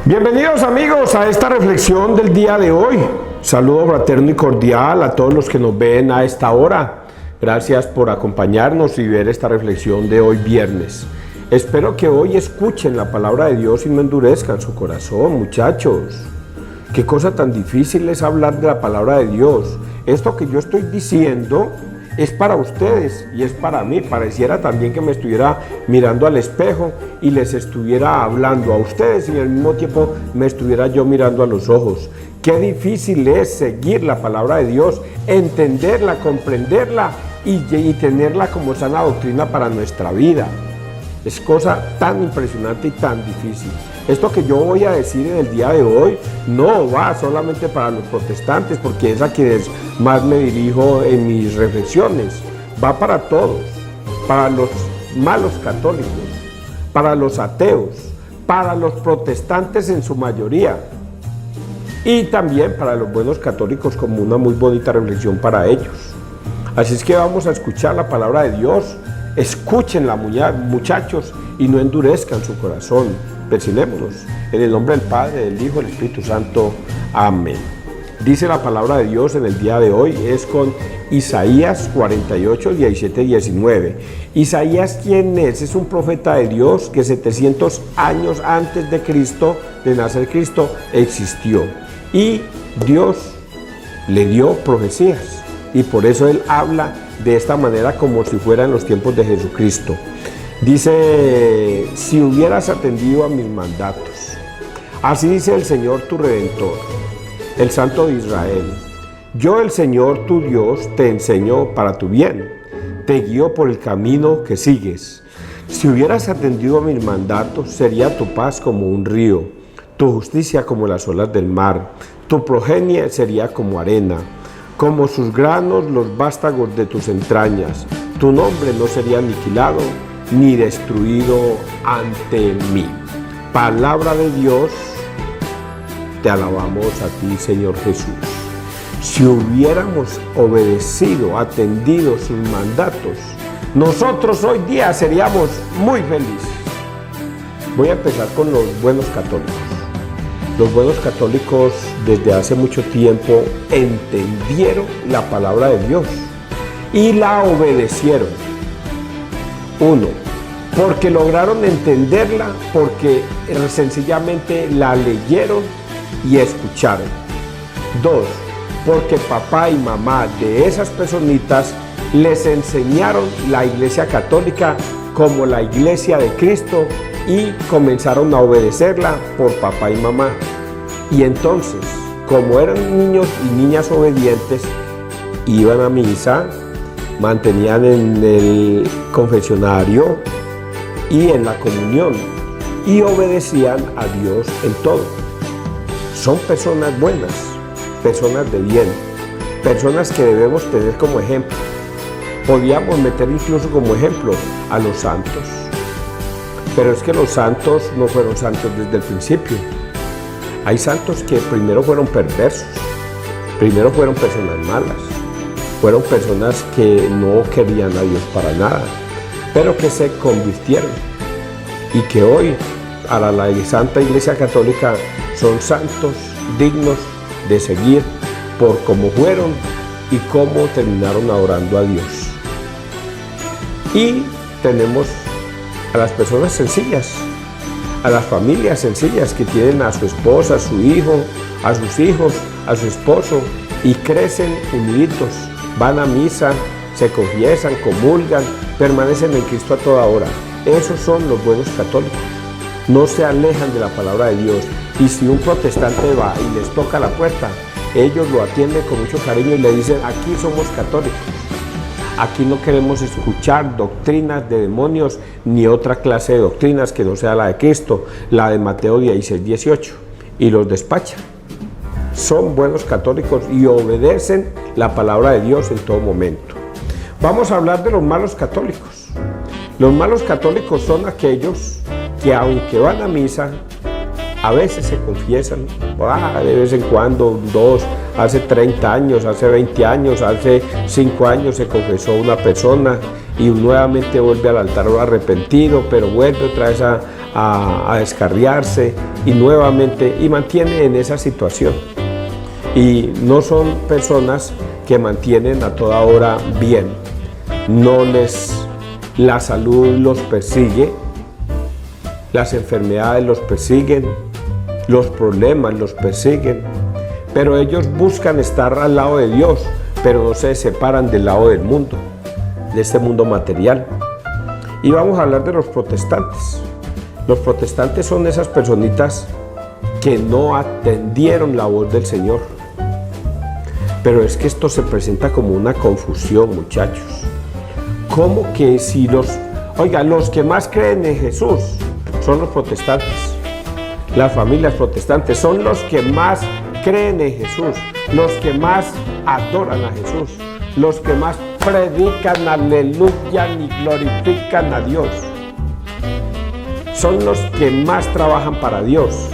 Bienvenidos amigos a esta reflexión del día de hoy. Saludo fraterno y cordial a todos los que nos ven a esta hora. Gracias por acompañarnos y ver esta reflexión de hoy viernes. Espero que hoy escuchen la palabra de Dios y no endurezcan su corazón, muchachos. Qué cosa tan difícil es hablar de la palabra de Dios. Esto que yo estoy diciendo es para ustedes y es para mí. Pareciera también que me estuviera mirando al espejo y les estuviera hablando a ustedes y al mismo tiempo me estuviera yo mirando a los ojos. Qué difícil es seguir la palabra de Dios, entenderla, comprenderla y tenerla como sana doctrina para nuestra vida. Es cosa tan impresionante y tan difícil. Esto que yo voy a decir en el día de hoy no va solamente para los protestantes, porque es a quienes más me dirijo en mis reflexiones. Va para todos, para los malos católicos, para los ateos, para los protestantes en su mayoría y también para los buenos católicos, como una muy bonita reflexión para ellos. Así es que vamos a escuchar la palabra de Dios. Escúchenla, muchachos, y no endurezcan su corazón. Persinémonos. En el nombre del Padre, del Hijo y del Espíritu Santo. Amén. Dice la palabra de Dios en el día de hoy, es con Isaías 48, 17, 19. Isaías, ¿quién es? Es un profeta de Dios que 700 años antes de Cristo, de nacer Cristo, existió. Y Dios le dio profecías. Y por eso él habla de esta manera como si fuera en los tiempos de Jesucristo. Dice, si hubieras atendido a mis mandatos. Así dice el Señor tu Redentor, el Santo de Israel. Yo, el Señor tu Dios, te enseño para tu bien. Te guío por el camino que sigues. Si hubieras atendido a mis mandatos, sería tu paz como un río, tu justicia como las olas del mar, tu progenie sería como arena, como sus granos los vástagos de tus entrañas. Tu nombre no sería aniquilado ni destruido ante mí. Palabra de Dios, te alabamos a ti, Señor Jesús. Si hubiéramos obedecido, atendido sus mandatos, nosotros hoy día seríamos muy felices. Voy a empezar con los buenos católicos. Los buenos católicos desde hace mucho tiempo entendieron la palabra de Dios y la obedecieron. Uno, porque lograron entenderla, porque sencillamente la leyeron y escucharon. Dos, porque papá y mamá de esas personitas les enseñaron la Iglesia Católica como la Iglesia de Cristo y comenzaron a obedecerla por papá y mamá. Y entonces, como eran niños y niñas obedientes, iban a misa, mantenían en el confesionario y en la comunión y obedecían a Dios en todo. Son personas buenas, personas de bien, personas que debemos tener como ejemplo. Podíamos meter incluso como ejemplo a los santos, pero es que los santos no fueron santos desde el principio. Hay santos que primero fueron perversos, primero fueron personas malas, fueron personas que no querían a Dios para nada, pero que se convirtieron y que hoy a la Santa Iglesia Católica son santos dignos de seguir por cómo fueron y cómo terminaron adorando a Dios. Y tenemos a las personas sencillas, a las familias sencillas que tienen a su esposa, a su hijo, a sus hijos, a su esposo y crecen unidos, van a misa, se confiesan, comulgan, permanecen en Cristo a toda hora. Esos son los buenos católicos. No se alejan de la palabra de Dios. Y si un protestante va y les toca la puerta, ellos lo atienden con mucho cariño y le dicen, aquí somos católicos. Aquí no queremos escuchar doctrinas de demonios ni otra clase de doctrinas que no sea la de Cristo, la de Mateo 16, 18. Y los despachan. Son buenos católicos y obedecen la palabra de Dios en todo momento. Vamos a hablar de los malos católicos. Los malos católicos son aquellos que aunque van a misa, a veces se confiesan, de vez en cuando, hace 30 años, hace 20 años, hace 5 años se confesó una persona y nuevamente vuelve al altar arrepentido, pero vuelve otra vez a descarriarse y nuevamente, y mantiene en esa situación. Y no son personas que mantienen a toda hora bien. La salud los persigue, las enfermedades los persiguen, los problemas los persiguen, pero ellos buscan estar al lado de Dios, pero no se separan del lado del mundo, de este mundo material. Y vamos a hablar de los protestantes. Los protestantes son esas personitas que no atendieron la voz del Señor. Pero es que esto se presenta como una confusión, muchachos. ¿Cómo que si los que más creen en Jesús son los protestantes? Las familias protestantes son los que más creen en Jesús, los que más adoran a Jesús, los que más predican aleluya y glorifican a Dios. Son los que más trabajan para Dios.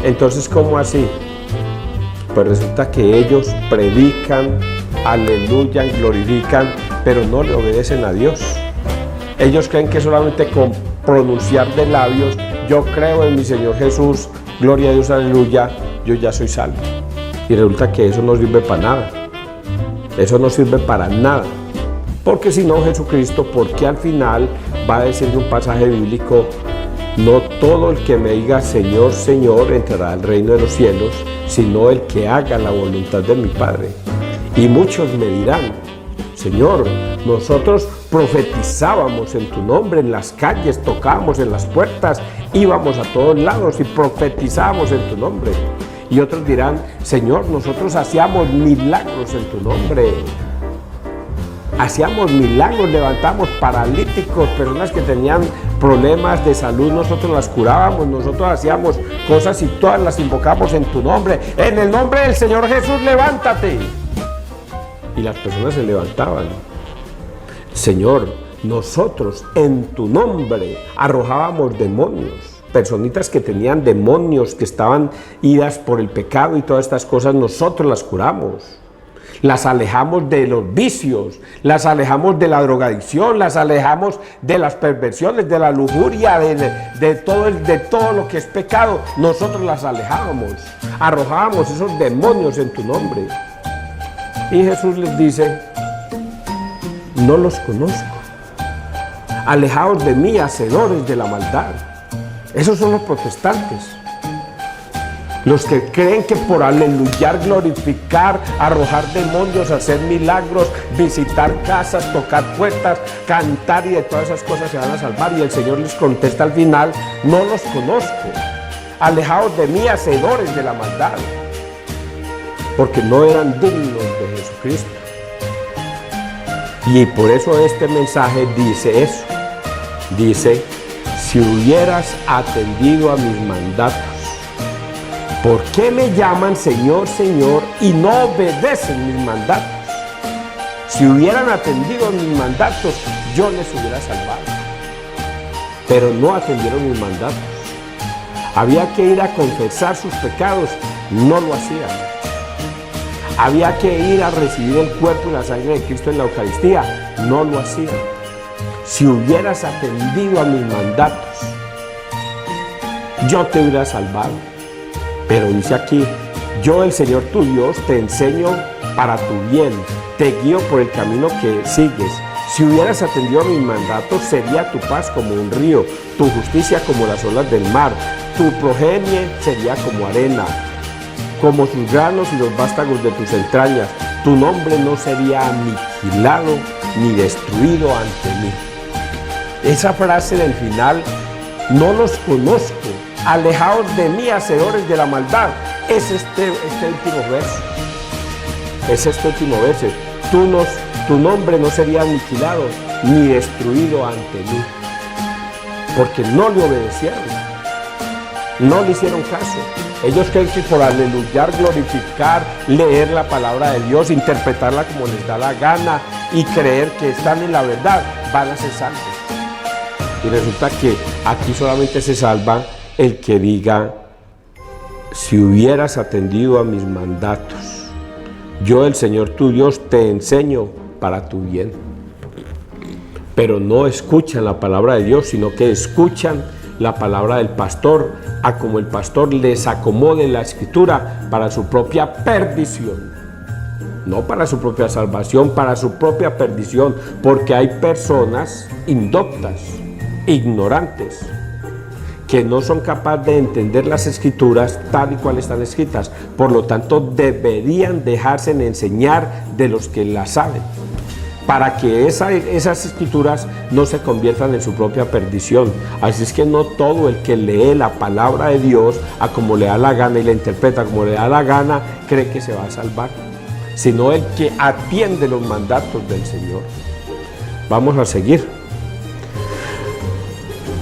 Entonces, ¿cómo así? Pues resulta que ellos predican, aleluya, glorifican, pero no le obedecen a Dios. Ellos creen que solamente con pronunciar de labios, yo creo en mi Señor Jesús, gloria a Dios, aleluya, yo ya soy salvo. Y resulta que eso no sirve para nada. Eso no sirve para nada. Porque si no, Jesucristo, porque al final va a decir en un pasaje bíblico, no todo el que me diga Señor, Señor, entrará al reino de los cielos, sino el que haga la voluntad de mi Padre. Y muchos me dirán, Señor, nosotros profetizábamos en tu nombre en las calles, tocábamos en las puertas, íbamos a todos lados y profetizábamos en tu nombre. Y otros dirán, Señor, nosotros hacíamos milagros en tu nombre. Hacíamos milagros, levantamos paralíticos, personas que tenían problemas de salud, nosotros las curábamos, nosotros hacíamos cosas y todas las invocamos en tu nombre. En el nombre del Señor Jesús, levántate. Y las personas se levantaban. Señor, nosotros en tu nombre arrojábamos demonios. Personitas que tenían demonios, que estaban idas por el pecado y todas estas cosas, nosotros las curamos. Las alejamos de los vicios, las alejamos de la drogadicción, las alejamos de las perversiones, de la lujuria, de todo lo que es pecado. Nosotros las alejábamos, arrojábamos esos demonios en tu nombre. Y Jesús les dice, no los conozco. Alejaos de mí, hacedores de la maldad. Esos son los protestantes. Los que creen que por aleluyar, glorificar, arrojar demonios, hacer milagros, visitar casas, tocar puertas, cantar y de todas esas cosas se van a salvar. Y el Señor les contesta al final, no los conozco. Alejaos de mí, hacedores de la maldad. Porque no eran dignos de Jesucristo. Y por eso este mensaje dice eso. Dice, si hubieras atendido a mis mandatos, ¿por qué me llaman Señor, Señor y no obedecen mis mandatos? Si hubieran atendido a mis mandatos, yo les hubiera salvado. Pero no atendieron mis mandatos. Había que ir a confesar sus pecados, no lo hacían. Había que ir a recibir el cuerpo y la sangre de Cristo en la Eucaristía, no lo hacían. Si hubieras atendido a mis mandatos, yo te hubiera salvado. Pero dice aquí, yo el Señor tu Dios te enseño para tu bien, te guío por el camino que sigues. Si hubieras atendido a mis mandatos, sería tu paz como un río, tu justicia como las olas del mar, tu progenie sería como arena, como sus granos y los vástagos de tus entrañas. Tu nombre no sería aniquilado ni destruido ante mí. Esa frase del final, no los conozco, alejaos de mí, hacedores de la maldad, es este último verso. Es este último verso. Tu nombre no sería aniquilado ni destruido ante mí. Porque no le obedecieron. No le hicieron caso. Ellos creen que por aleluyar, glorificar, leer la palabra de Dios, interpretarla como les da la gana y creer que están en la verdad, van a ser salvos. Y resulta que aquí solamente se salva el que diga, si hubieras atendido a mis mandatos, yo el Señor tu Dios te enseño para tu bien. Pero no escuchan la palabra de Dios, sino que escuchan la palabra del pastor, a como el pastor les acomode la escritura para su propia perdición. No para su propia salvación, para su propia perdición, porque hay personas indoctas, ignorantes, que no son capaces de entender las escrituras tal y cual están escritas. Por lo tanto, deberían dejarse enseñar de los que las saben, para que esas escrituras no se conviertan en su propia perdición. Así es que no todo el que lee la palabra de Dios a como le da la gana y la interpreta como le da la gana, cree que se va a salvar, sino el que atiende los mandatos del Señor. Vamos a seguir.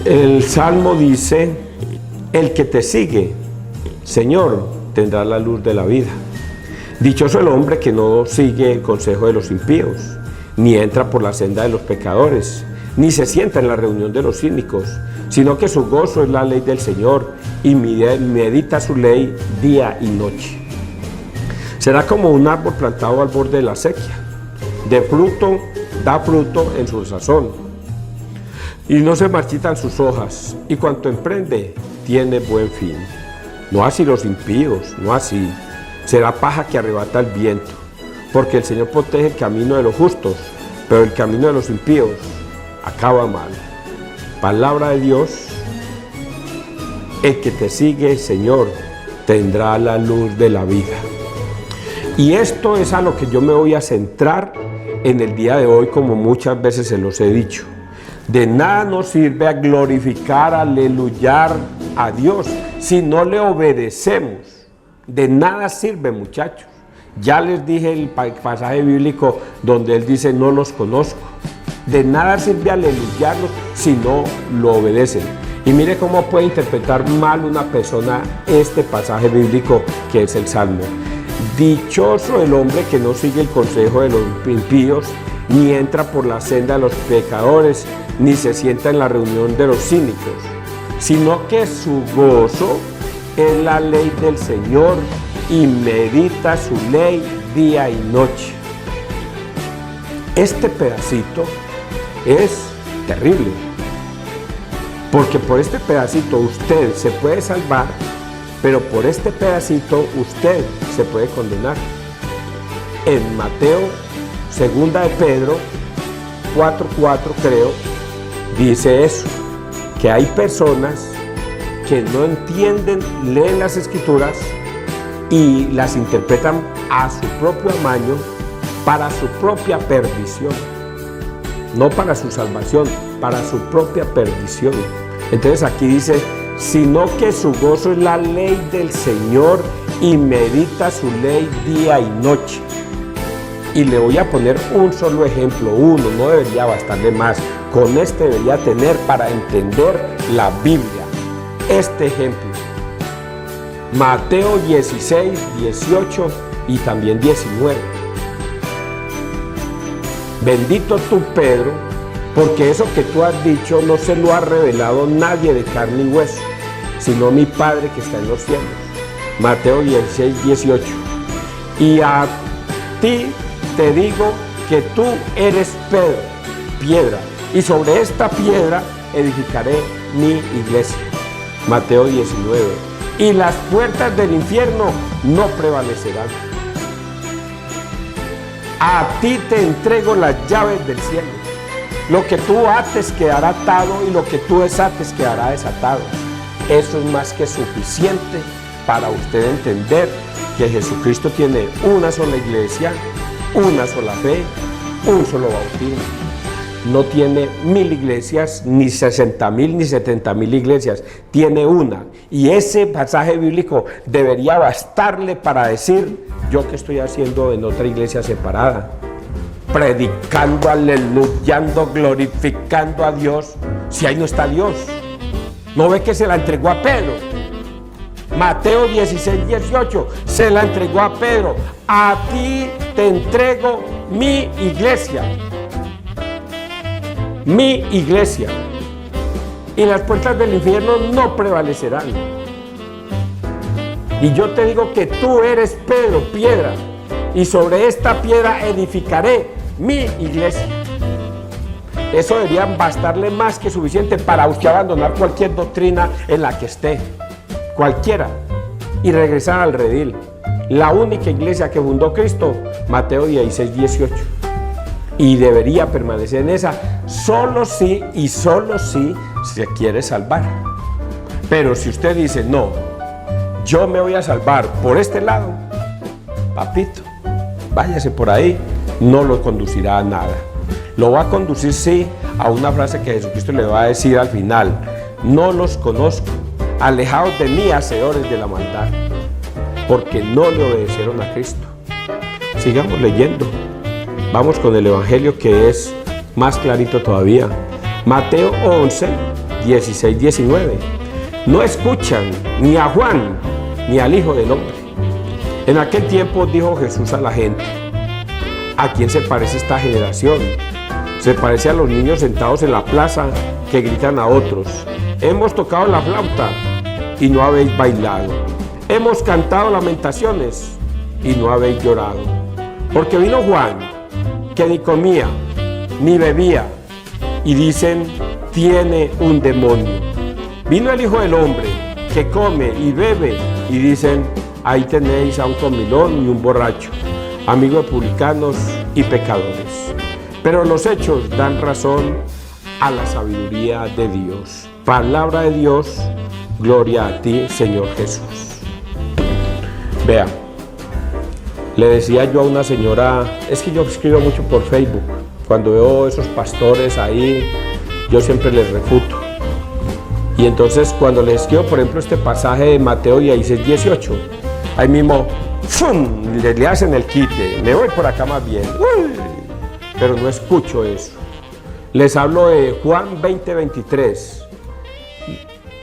El Salmo dice: el que te sigue, Señor, tendrá la luz de la vida. Dichoso el hombre que no sigue el consejo de los impíos, ni entra por la senda de los pecadores, ni se sienta en la reunión de los cínicos, sino que su gozo es la ley del Señor, y medita su ley día y noche. Será como un árbol plantado al borde de la acequia, da fruto en su sazón, y no se marchitan sus hojas, y cuanto emprende tiene buen fin. No así los impíos, no así. Será paja que arrebata el viento, porque el Señor protege el camino de los justos, pero el camino de los impíos acaba mal. Palabra de Dios: el que te sigue, Señor, tendrá la luz de la vida. Y esto es a lo que yo me voy a centrar en el día de hoy, como muchas veces se los he dicho. De nada nos sirve a glorificar, aleluyar a Dios si no le obedecemos. De nada sirve, muchachos. Ya les dije el pasaje bíblico donde él dice: no los conozco. De nada sirve aleluyarlos si no lo obedecen. Y mire cómo puede interpretar mal una persona este pasaje bíblico que es el Salmo. Dichoso el hombre que no sigue el consejo de los impíos, ni entra por la senda de los pecadores, ni se sienta en la reunión de los cínicos, sino que su gozo es la ley del Señor, y medita su ley día y noche. Este pedacito es terrible, porque por este pedacito usted se puede salvar, pero por este pedacito usted se puede condenar. En Mateo, segunda de Pedro 4:4 creo, dice eso, que hay personas que no entienden, leen las escrituras y las interpretan a su propio amaño, para su propia perdición, no para su salvación, para su propia perdición. Entonces aquí dice: sino que su gozo es la ley del Señor, y medita su ley día y noche. Y le voy a poner un solo ejemplo, uno, no debería bastarle más. Con este debería tener para entender la Biblia. Este ejemplo: Mateo 16, 18 y también 19. Bendito tú, Pedro, porque eso que tú has dicho no se lo ha revelado nadie de carne y hueso, sino mi Padre que está en los cielos. Mateo 16, 18. Y a ti te digo que tú eres Pedro, piedra, y sobre esta piedra edificaré mi iglesia. Mateo 19. Y las puertas del infierno no prevalecerán. A ti te entrego las llaves del cielo. Lo que tú ates quedará atado, y lo que tú desates quedará desatado. Eso es más que suficiente para usted entender que Jesucristo tiene una sola iglesia, una sola fe, un solo bautismo. No tiene 1000 iglesias, ni 60,000, ni 70,000 iglesias. Tiene una. Y ese pasaje bíblico debería bastarle para decir: yo qué estoy haciendo en otra iglesia separada, predicando, aleluyando, glorificando a Dios, si ahí no está Dios. ¿No ve que se la entregó a Pedro? Mateo 16, 18, se la entregó a Pedro. A ti te entrego mi iglesia. Mi iglesia. Y las puertas del infierno no prevalecerán. Y yo te digo que tú eres Pedro, piedra, y sobre esta piedra edificaré mi iglesia. Eso debería bastarle más que suficiente para usted abandonar cualquier doctrina en la que esté, cualquiera, y regresar al redil. La única iglesia que fundó Cristo, Mateo 16, 18. Y debería permanecer en esa, solo si y solo si se quiere salvar. Pero si usted dice, no, yo me voy a salvar por este lado, papito, váyase por ahí, no lo conducirá a nada. Lo va a conducir, sí, a una frase que Jesucristo le va a decir al final: no los conozco, alejados de mí, hacedores de la maldad, porque no le obedecieron a Cristo. Sigamos leyendo. Vamos con el Evangelio, que es más clarito todavía. Mateo 11, 16, 19. No escuchan ni a Juan ni al Hijo del Hombre. En aquel tiempo dijo Jesús a la gente: ¿a quién se parece esta generación? Se parece a los niños sentados en la plaza que gritan a otros: hemos tocado la flauta y no habéis bailado. Hemos cantado lamentaciones y no habéis llorado. Porque vino Juan, que ni comía ni bebía, y dicen: tiene un demonio. Vino el Hijo del Hombre, que come y bebe, y dicen: ahí tenéis a un comilón y un borracho, amigo de publicanos y pecadores. Pero los hechos dan razón a la sabiduría de Dios. Palabra de Dios, gloria a ti, Señor Jesús. Vea, le decía yo a una señora, es que yo escribo mucho por Facebook, cuando veo esos pastores ahí, yo siempre les refuto. Y entonces cuando les escribo, por ejemplo, este pasaje de Mateo 16, 18, ahí mismo, ¡fum!, le hacen el quite, me voy por acá más bien. ¡Uy! Pero no escucho eso. Les hablo de Juan 20, 23.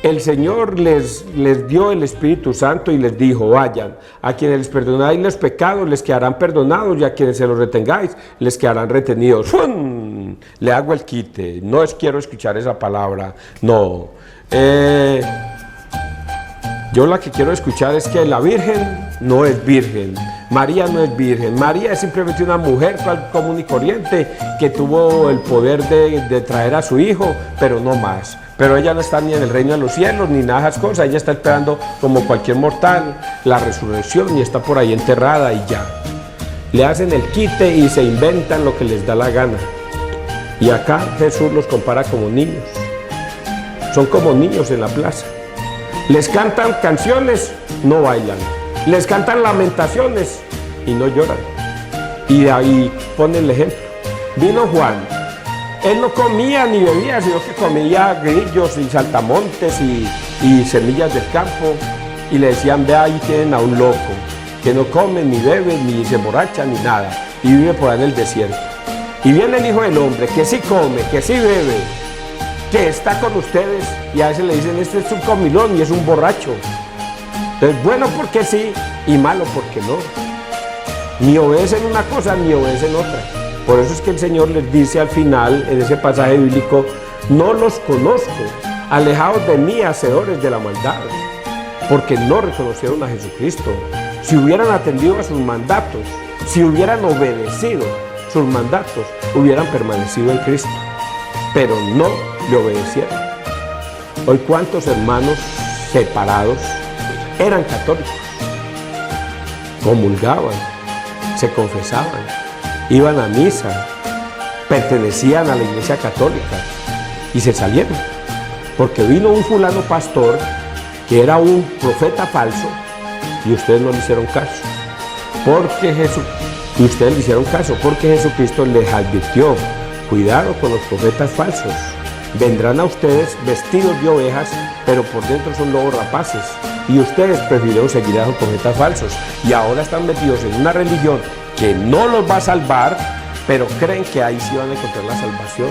El Señor les dio el Espíritu Santo y les dijo: vayan, a quienes les perdonáis los pecados les quedarán perdonados, y a quienes se los retengáis les quedarán retenidos. ¡Fum! Le hago el quite. No quiero escuchar esa palabra. No. Yo la que quiero escuchar es que la Virgen no es virgen, María no es virgen, María es simplemente una mujer común y corriente que tuvo el poder de traer a su hijo, pero no más. Pero ella no está ni en el reino de los cielos, ni nada de esas cosas. Ella está esperando, como cualquier mortal, la resurrección, y está por ahí enterrada y ya. Le hacen el quite y se inventan lo que les da la gana. Y acá Jesús los compara como niños. Son como niños en la plaza. Les cantan canciones, no bailan. Les cantan lamentaciones y no lloran. Y de ahí pone el ejemplo. Vino Juan. Él no comía ni bebía, sino que comía grillos y saltamontes y semillas del campo. Y le decían: ve, ahí tienen a un loco, que no come, ni bebe, ni se emborracha, ni nada. Y vive por ahí en el desierto. Y viene el Hijo del Hombre, que sí come, que sí bebe, que está con ustedes, y a veces le dicen: este es un comilón y es un borracho. Entonces, bueno porque sí y malo porque no. Ni obedecen una cosa ni obedecen otra. Por eso es que el Señor les dice al final, en ese pasaje bíblico: no los conozco, alejados de mí, hacedores de la maldad. Porque no reconocieron a Jesucristo. Si hubieran atendido a sus mandatos, si hubieran obedecido sus mandatos, hubieran permanecido en Cristo. Pero no le obedecieron. Hoy, ¿cuántos hermanos separados eran católicos? Comulgaban, se confesaban, iban a misa, pertenecían a la Iglesia Católica y se salieron, porque vino un fulano pastor que era un profeta falso y ustedes no le hicieron caso, y ustedes le hicieron caso porque Jesucristo les advirtió: cuidado con los profetas falsos, vendrán a ustedes vestidos de ovejas, pero por dentro son lobos rapaces. Y ustedes prefirieron seguir a esos profetas falsos y ahora están metidos en una religión que no los va a salvar, pero creen que ahí sí van a encontrar la salvación.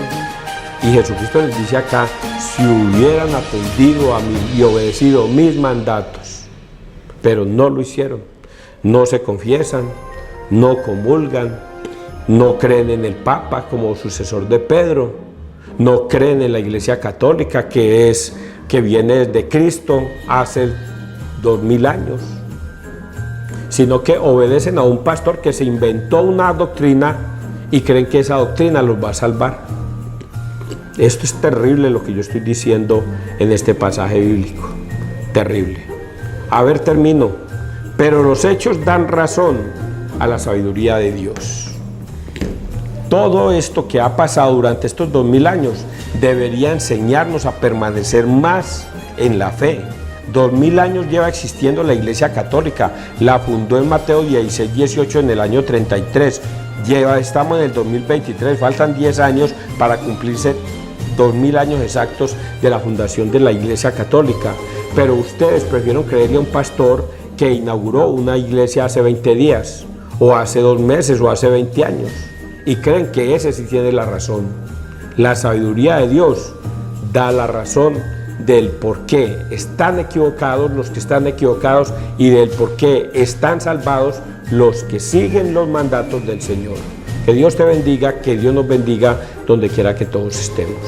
Y Jesucristo les dice acá: si hubieran atendido a mí y obedecido mis mandatos, pero no lo hicieron, no se confiesan, no comulgan, no creen en el Papa como sucesor de Pedro, no creen en la Iglesia Católica que viene desde Cristo hace 2000 años, sino que obedecen a un pastor que se inventó una doctrina y creen que esa doctrina los va a salvar. Esto es terrible lo que yo estoy diciendo en este pasaje bíblico. Terrible. A ver, termino. Pero los hechos dan razón a la sabiduría de Dios. Todo esto que ha pasado durante estos 2000 años debería enseñarnos a permanecer más en la fe. 2000 años lleva existiendo la Iglesia Católica. La fundó en Mateo 16, 18 en el año 33. Estamos en el 2023, faltan 10 años para cumplirse 2000 años exactos de la fundación de la Iglesia Católica. Pero ustedes prefieren creerle a un pastor que inauguró una iglesia hace 20 días, o hace 2 meses, o hace 20 años, y creen que ese sí tiene la razón. La sabiduría de Dios da la razón del por qué están equivocados los que están equivocados y del por qué están salvados los que siguen los mandatos del Señor. Que Dios te bendiga, que Dios nos bendiga donde quiera que todos estemos.